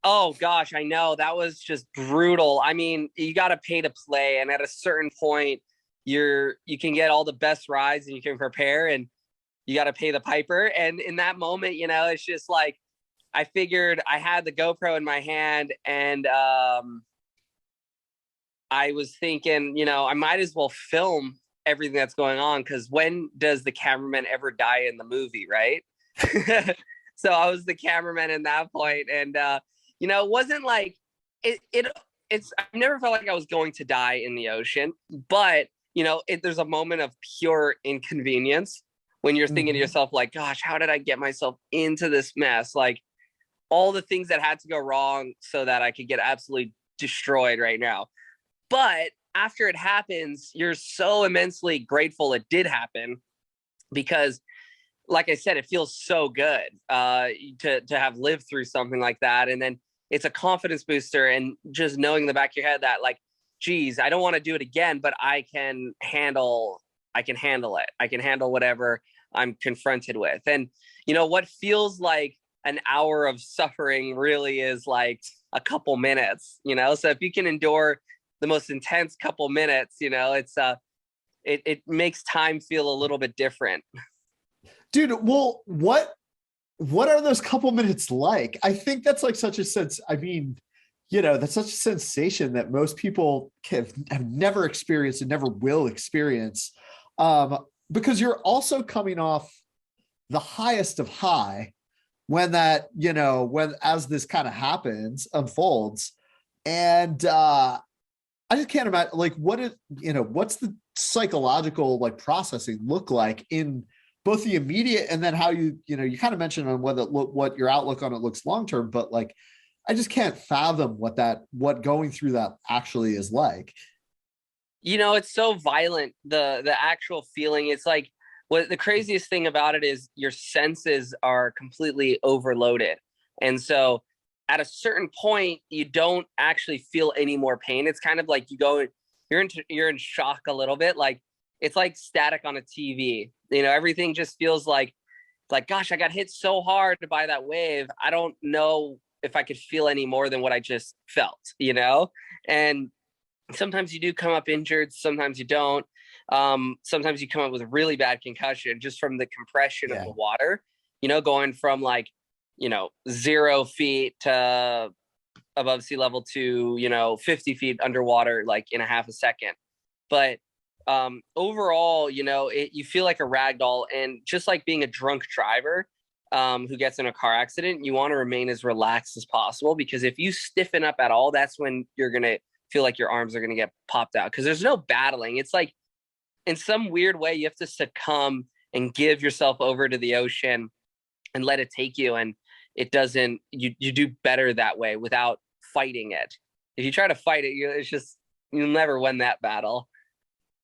Oh gosh, I know that was just brutal. I mean, you got to pay to play, and at a certain point, you can get all the best rides and you can prepare, and you got to pay the piper. And in that moment, it's just like I figured I had the GoPro in my hand, and I was thinking, I might as well film everything that's going on because when does the cameraman ever die in the movie, right? So I was the cameraman in that point, and it wasn't like it. It's I've never felt like I was going to die in the ocean, but there's a moment of pure inconvenience when you're thinking to Hmm. yourself, like, gosh, how did I get myself into this mess? Like all the things that had to go wrong so that I could get absolutely destroyed right now. But after it happens, you're so immensely grateful it did happen because, like I said, it feels so good to have lived through something like that. And then it's a confidence booster, and just knowing in the back of your head that, like, geez, I don't want to do it again, but I can handle it. I can handle whatever I'm confronted with. And what feels like an hour of suffering really is like a couple minutes. So if you can endure the most intense couple minutes, it makes time feel a little bit different. Dude, well, what are those couple minutes like? I think that's like such a sense. I mean, that's such a sensation that most people have never experienced and never will experience. Um, because you're also coming off the highest of high when when as this kind of happens, unfolds. And I just can't imagine like what's the psychological like processing look like in both the immediate and then how you kind of mentioned on what your outlook on it looks long term, but like I just can't fathom what going through that actually is like. It's so violent, the actual feeling. It's like, what the craziest thing about it is your senses are completely overloaded. And so at a certain point, you don't actually feel any more pain. It's kind of like you're in shock a little bit. Like it's like static on a TV. Everything just feels like, gosh, I got hit so hard by that wave. I don't know if I could feel any more than what I just felt. And sometimes you do come up injured, sometimes you don't. Sometimes you come up with a really bad concussion just from the compression of Yeah. the water, going from like, 0 feet to above sea level to, 50 feet underwater, like in a half a second. But overall, you feel like a rag doll. And just like being a drunk driver who gets in a car accident, you want to remain as relaxed as possible, because if you stiffen up at all, that's when you're going to feel like your arms are going to get popped out, because there's no battling. It's like in some weird way, you have to succumb and give yourself over to the ocean and let it take you. And it doesn't, you do better that way without fighting it. If you try to fight it, it's just, you'll never win that battle.